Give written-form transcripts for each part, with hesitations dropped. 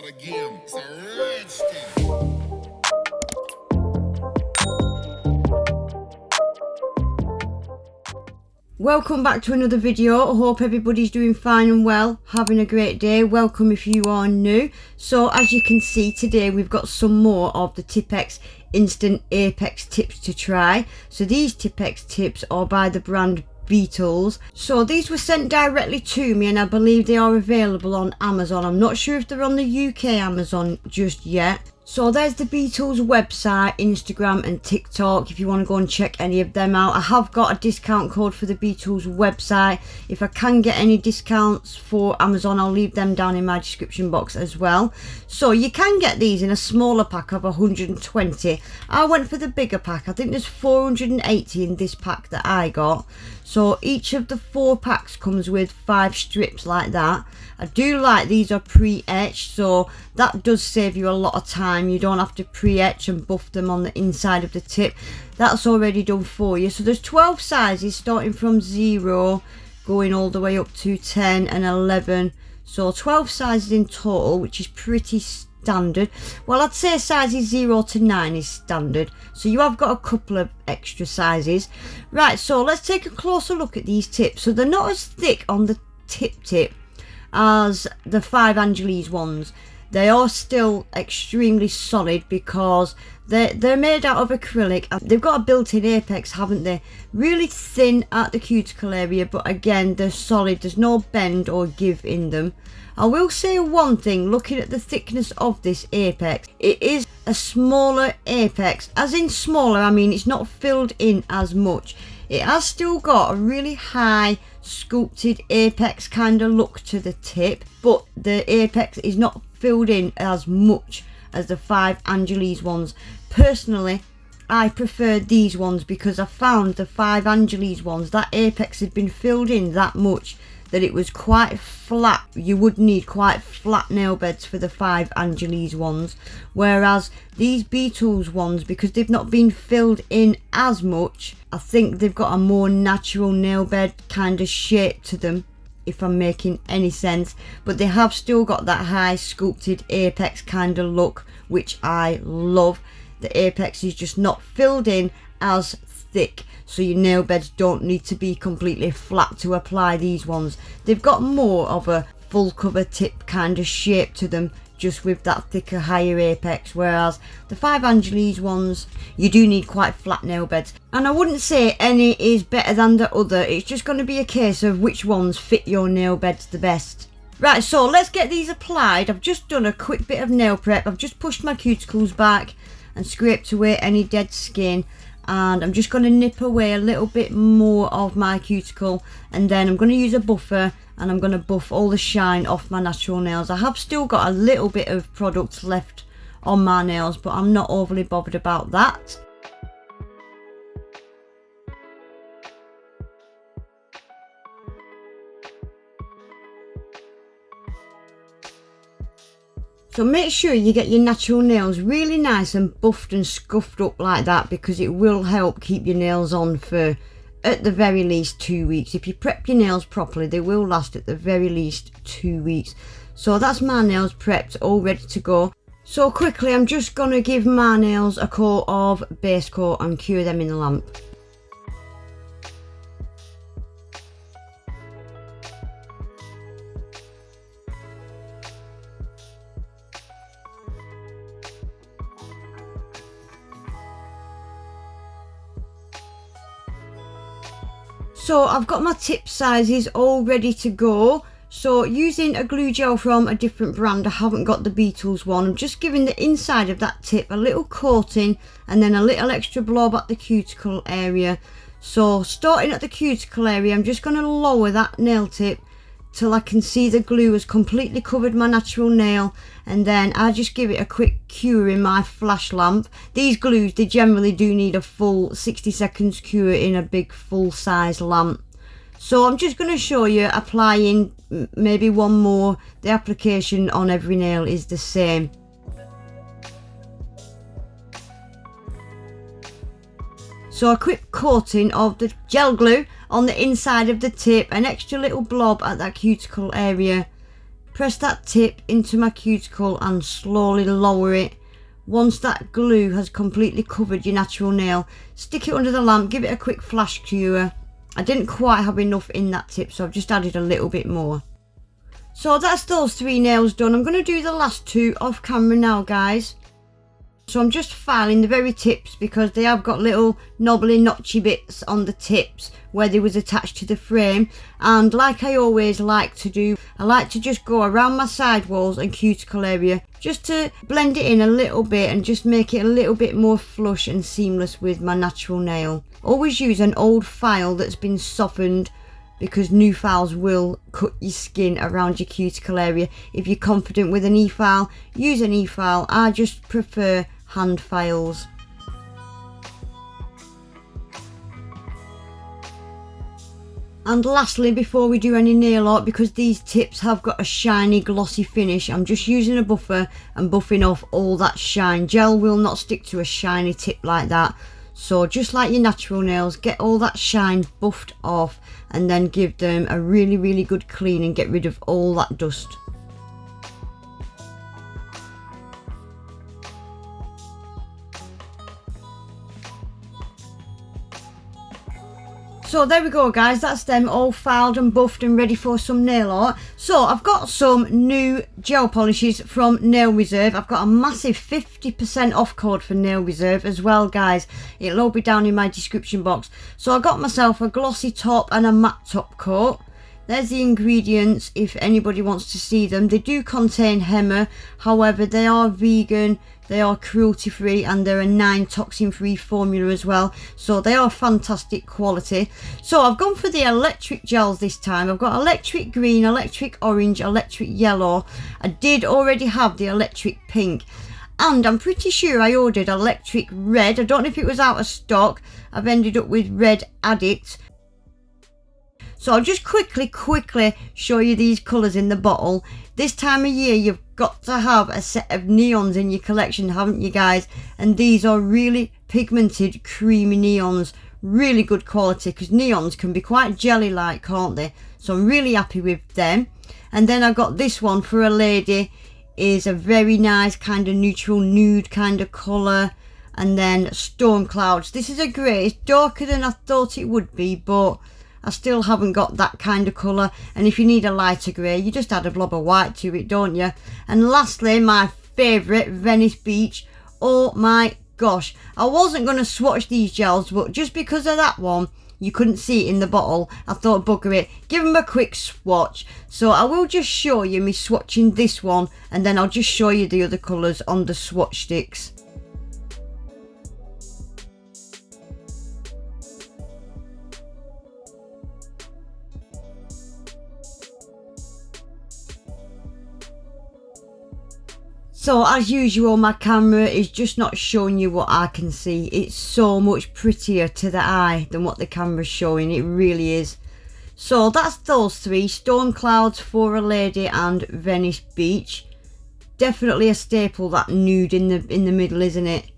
again. It's a rich thing. Welcome back to another video. I hope everybody's doing fine and well, having a great day. Welcome if you are new. So as you can see, today we've got some more of the Tipex instant apex tips to try. So these Tipex tips are by the brand Beetles. So these were sent directly to me and I believe they are available on Amazon. I'm not sure if they're on the UK Amazon just yet. So there's the Beetles website, Instagram and TikTok if you want to go and check any of them out. I have got a discount code for the Beetles website. If I can get any discounts for Amazon, I'll leave them down in my description box as well. So you can get these in a smaller pack of 120. I went for the bigger pack. I think there's 480 in this pack that I got. So each of the 4 packs comes with 5 strips like that. I do like these are pre-etched, so that does save you a lot of time. You don't have to pre-etch and buff them on the inside of the tip. That's already done for you. So there's 12 sizes starting from 0 going all the way up to 10 and 11. So 12 sizes in total, which is pretty standard. Well, I'd say sizes 0 to 9 is standard. So you have got a couple of extra sizes. Right, so let's take a closer look at these tips. So they're not as thick on the tip as the 5 Angeles ones. They are still extremely solid because they're made out of acrylic and they've got a built-in apex, haven't they? Really thin at the cuticle area, but again they're solid. There's no bend or give in them. I will say one thing, looking at the thickness of this apex, it is a smaller apex. As in smaller, I mean it's not filled in as much. It has still got a really high sculpted apex kind of look to the tip, but the apex is not filled in as much as the 5 Angeles ones. Personally, I prefer these ones because I found the 5 Angeles ones, that apex had been filled in that much that it was quite flat. You would need quite flat nail beds for the 5 Angeles ones, whereas these Beetles ones, because they've not been filled in as much, I think they've got a more natural nail bed kind of shape to them, if I'm making any sense. But they have still got that high sculpted apex kind of look, which I love. The apex is just not filled in as thick, so your nail beds don't need to be completely flat to apply these ones. They've got more of a full cover tip kind of shape to them, just with that thicker, higher apex, whereas the 5 Angeles ones, you do need quite flat nail beds. And I wouldn't say any is better than the other, it's just going to be a case of which ones fit your nail beds the best. Right, so let's get these applied. I've just done a quick bit of nail prep. I've just pushed my cuticles back and scraped away any dead skin, and I'm just going to nip away a little bit more of my cuticle, and then I'm going to use a buffer and I'm going to buff all the shine off my natural nails. I have still got a little bit of product left on my nails, but I'm not overly bothered about that. So make sure you get your natural nails really nice and buffed and scuffed up like that, because it will help keep your nails on for at the very least 2 weeks. If you prep your nails properly, they will last at the very least 2 weeks. So that's my nails prepped, all ready to go. So quickly, I'm just going to give my nails a coat of base coat and cure them in the lamp. So I've got my tip sizes all ready to go. So using a glue gel from a different brand, I haven't got the Beetles one. I'm just giving the inside of that tip a little coating and then a little extra blob at the cuticle area. So starting at the cuticle area, I'm just going to lower that nail tip till I can see the glue has completely covered my natural nail, and then I just give it a quick cure in my flash lamp. These glues, they generally do need a full 60 seconds cure in a big full size lamp. So I'm just going to show you applying maybe one more. The application on every nail is the same. So a quick coating of the gel glue on the inside of the tip, an extra little blob at that cuticle area, Press that tip into my cuticle and slowly lower it. Once that glue has completely covered your natural nail, stick it under the lamp, give it a quick flash cure. I didn't quite have enough in that tip, so I've just added a little bit more. So that's those 3 nails done. I'm going to do the last 2 off camera now, guys. So I'm just filing the very tips because they have got little knobbly notchy bits on the tips where they was attached to the frame. And like I always like to do, I like to just go around my side walls and cuticle area just to blend it in a little bit and just make it a little bit more flush and seamless with my natural nail. Always use an old file that's been softened, because new files will cut your skin around your cuticle area. If you're confident with an e-file, use an e-file. I just prefer hand files. And lastly, before we do any nail art, because these tips have got a shiny glossy finish, I'm just using a buffer and buffing off all that shine. Gel will not stick to a shiny tip like that. So just like your natural nails, get all that shine buffed off and then give them a really good clean and get rid of all that dust. So there we go, guys, that's them all filed and buffed and ready for some nail art. So I've got some new gel polishes from Nail Reserve. I've got a massive 50% off code for Nail Reserve as well, guys. It'll all be down in my description box. So I got myself a glossy top and a matte top coat. There's the ingredients if anybody wants to see them. They do contain henna, however they are vegan, they are cruelty free, and they're a 9 toxin free formula as well, so they are fantastic quality. So I've gone for the electric gels this time. I've got electric green, electric orange, electric yellow. I did already have the electric pink, and I'm pretty sure I ordered electric red. I don't know if it was out of stock. I've ended up with red addict. So I'll just quickly show you these colours in the bottle. This time of year you've got to have a set of neons in your collection, haven't you, guys? And these are really pigmented creamy neons, really good quality, because neons can be quite jelly like, can't they? So I'm really happy with them. And then I got this one for a lady, is a very nice kind of neutral nude kind of colour. And then Storm Clouds, this is a grey. It's darker than I thought it would be, but I still haven't got that kind of colour. And if you need a lighter grey, you just add a blob of white to it, don't you? And lastly, my favourite, Venice Beach. Oh my gosh, I wasn't going to swatch these gels, but just because of that one, you couldn't see it in the bottle, I thought bugger it, give them a quick swatch. So I will just show you me swatching this one, and then I'll just show you the other colours on the swatch sticks. So as usual, my camera is just not showing you what I can see. It's so much prettier to the eye than what the camera's showing. It really is. So that's those 3, Storm Clouds, For a Lady and Venice Beach. Definitely a staple, that nude in the middle, isn't it?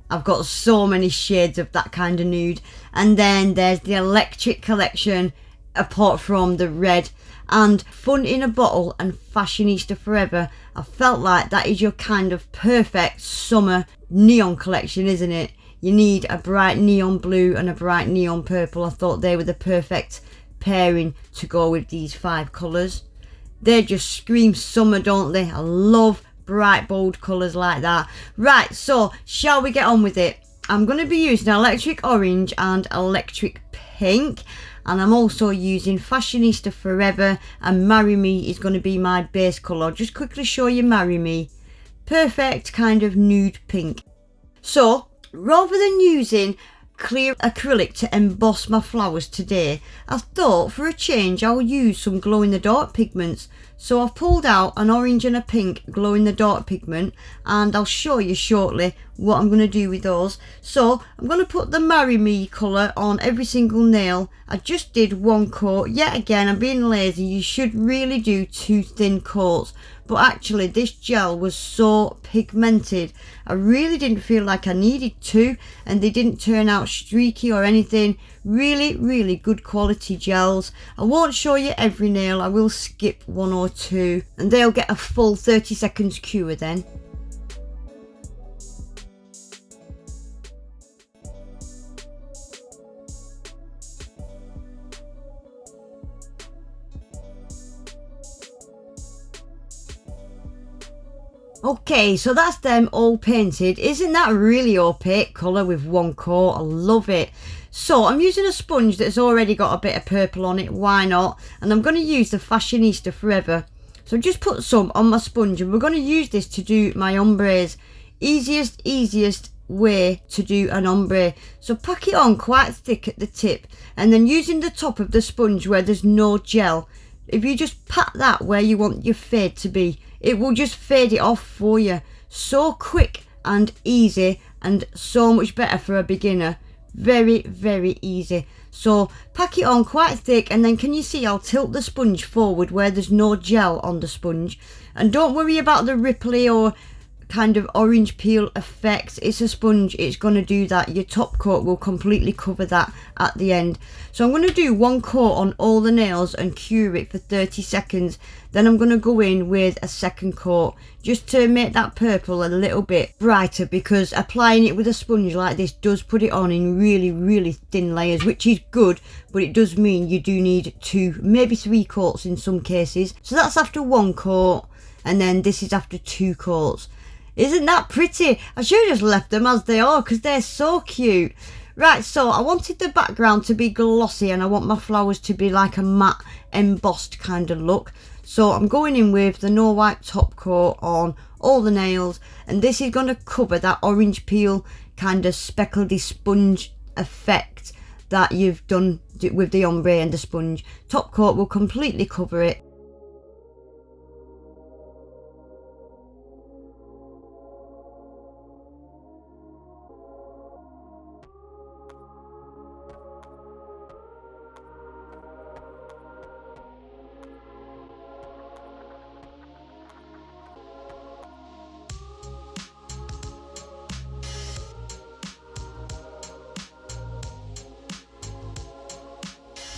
I've got so many shades of that kind of nude. And then there's the Electric collection, apart from the red. And Fun in a Bottle and Fashionista Forever. I felt like that is your kind of perfect summer neon collection, isn't it? You need a bright neon blue and a bright neon purple. I thought they were the perfect pairing to go with these 5 colours. They just scream summer, don't they? I love bright bold colours like that. Right, so shall we get on with it? I'm going to be using electric orange and electric pink. And I'm also using Fashionista Forever, and Marry Me is going to be my base colour. I'll just quickly show you Marry Me. Perfect kind of nude pink. So, rather than using clear acrylic to emboss my flowers today, I thought for a change I'll use some glow-in-the-dark pigments. So I've pulled out an orange and a pink glow-in-the-dark pigment, and I'll show you shortly what I'm going to do with those. So I'm going to put the Marry Me colour on every single nail. I just did 1 coat. Yet again, I'm being lazy. You should really do 2 thin coats. but actually this gel was so pigmented, I really didn't feel like I needed to, and they didn't turn out streaky or anything. Really good quality gels. I won't show you every nail, I will skip one or two, and they'll get a full 30 seconds cure then. Okay, so that's them all painted. Isn't that a really opaque colour with one coat? I love it. So I'm using a sponge that's already got a bit of purple on it, why not? And I'm going to use the Fashionista Forever. So just put some on my sponge, and we're going to use this to do my ombres. Easiest way to do an ombre. So pack it on quite thick at the tip, and then using the top of the sponge where there's no gel, if you just pat that where you want your fade to be, it will just fade it off for you. So quick and easy, and so much better for a beginner. Very easy. So pack it on quite thick, and then can you see I'll tilt the sponge forward where there's no gel on the sponge. And don't worry about the ripply or kind of orange peel effect. It's a sponge, it's going to do that. Your top coat will completely cover that at the end. So I'm going to do one coat on all the nails and cure it for 30 seconds. Then I'm going to go in with a second coat just to make that purple a little bit brighter, because applying it with a sponge like this does put it on in really thin layers, which is good, but it does mean you do need 2, maybe 3 coats in some cases. So that's after one coat, and then this is after 2 coats. Isn't that pretty? I should have just left them as they are because they're so cute. Right, so I wanted the background to be glossy, and I want my flowers to be like a matte embossed kind of look. So I'm going in with the No White top coat on all the nails, and this is going to cover that orange peel kind of speckledy sponge effect that you've done with the ombre and the sponge. Top coat will completely cover it.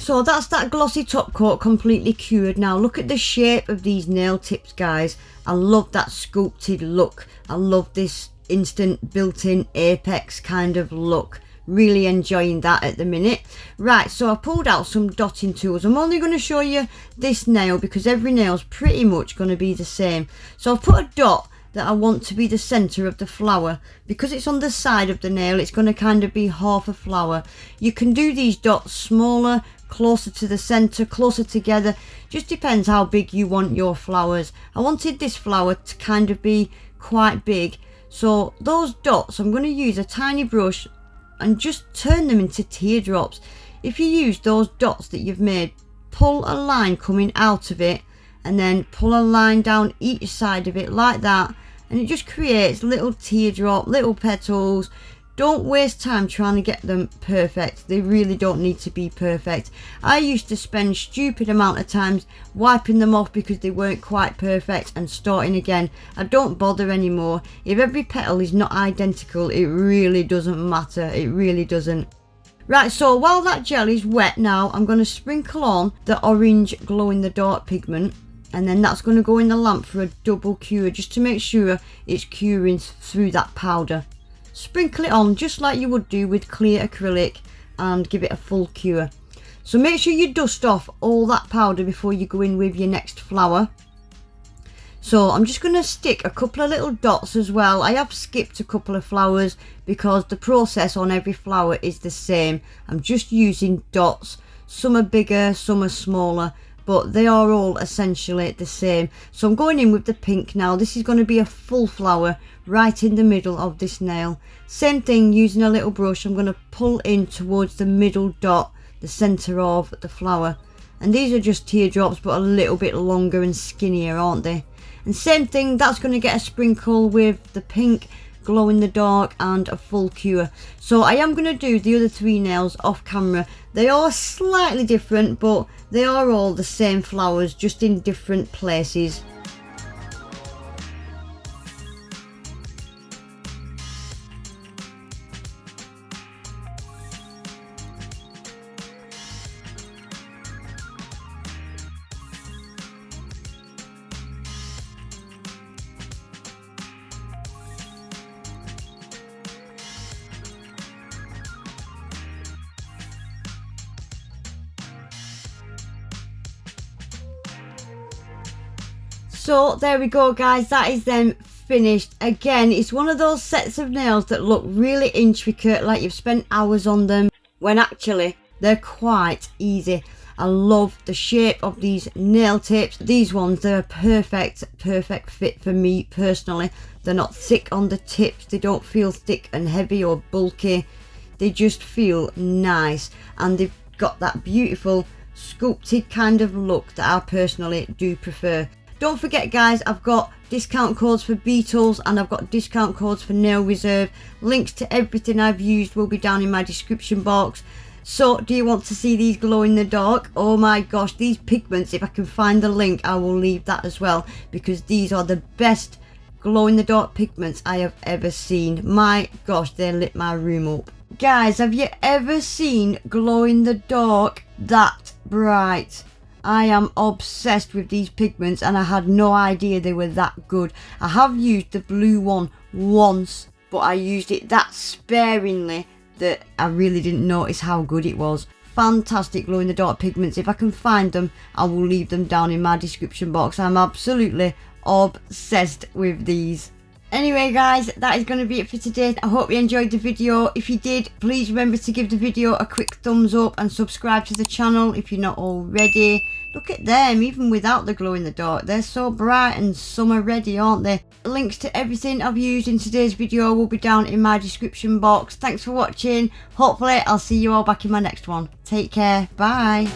So that's that glossy top coat completely cured. Now look at the shape of these nail tips, guys. I love that sculpted look. I love this instant built-in apex kind of look. Really enjoying that at the minute. Right, so I pulled out some dotting tools. I'm only going to show you this nail because every nail's pretty much going to be the same. So I've put a dot that I want to be the center of the flower. Because it's on the side of the nail, it's going to kind of be half a flower. You can do these dots smaller, closer to the center, closer together. Just depends how big you want your flowers. I wanted this flower to kind of be quite big. So those dots, I'm going to use a tiny brush and just turn them into teardrops. If you use those dots that you've made, pull a line coming out of it, and then pull a line down each side of it like that, and it just creates little teardrop, little petals. Don't waste time trying to get them perfect. They really don't need to be perfect. I used to spend stupid amount of times wiping them off because they weren't quite perfect and starting again. I don't bother anymore. If every petal is not identical, it really doesn't matter. It really doesn't. Right, so while that gel is wet now, I'm going to sprinkle on the orange glow-in-the-dark pigment, and then that's going to go in the lamp for a double cure just to make sure it's curing through that powder. Sprinkle it on just like you would do with clear acrylic and give it a full cure. So make sure you dust off all that powder before you go in with your next flower. So I'm just going to stick a couple of little dots as well. I have skipped a couple of flowers because the process on every flower is the same. I'm just using dots. Some are bigger, some are smaller, but they are all essentially the same. So I'm going in with the pink now. This is going to be a full flower right in the middle of this nail. Same thing, using a little brush, I'm going to pull in towards the middle dot, the center of the flower. And these are just teardrops, but a little bit longer and skinnier, aren't they? And same thing, that's going to get a sprinkle with the pink, glow in the dark, and a full cure. So I am going to do the other 3 nails off camera. They are slightly different, but they are all the same flowers, just in different places. So there we go guys, that is them finished. Again, it's one of those sets of nails that look really intricate, like you've spent hours on them, when actually they're quite easy. I love the shape of these nail tips. These ones, they're a perfect fit for me personally. They're not thick on the tips, they don't feel thick and heavy or bulky. They just feel nice, and they've got that beautiful sculpted kind of look that I personally do prefer. Don't forget guys, I've got discount codes for Beetles and I've got discount codes for Nail Reserve. Links to everything I've used will be down in my description box. So do you want to see these glow in the dark? Oh my gosh, these pigments, if I can find the link I will leave that as well, because these are the best glow in the dark pigments I have ever seen. My gosh, they lit my room up. Guys, have you ever seen glow in the dark that bright? I am obsessed with these pigments and I had no idea they were that good. I have used the blue one once, but I used it that sparingly that I really didn't notice how good it was. Fantastic glow in the dark pigments. If I can find them, I will leave them down in my description box. I'm absolutely obsessed with these. Anyway guys, that is going to be it for today. I hope you enjoyed the video. If you did, please remember to give the video a quick thumbs up and subscribe to the channel if you're not already. Look at them, even without the glow in the dark, they're so bright and summer ready, aren't they? Links to everything I've used in today's video will be down in my description box. Thanks for watching. Hopefully I'll see you all back in my next one. Take care, bye.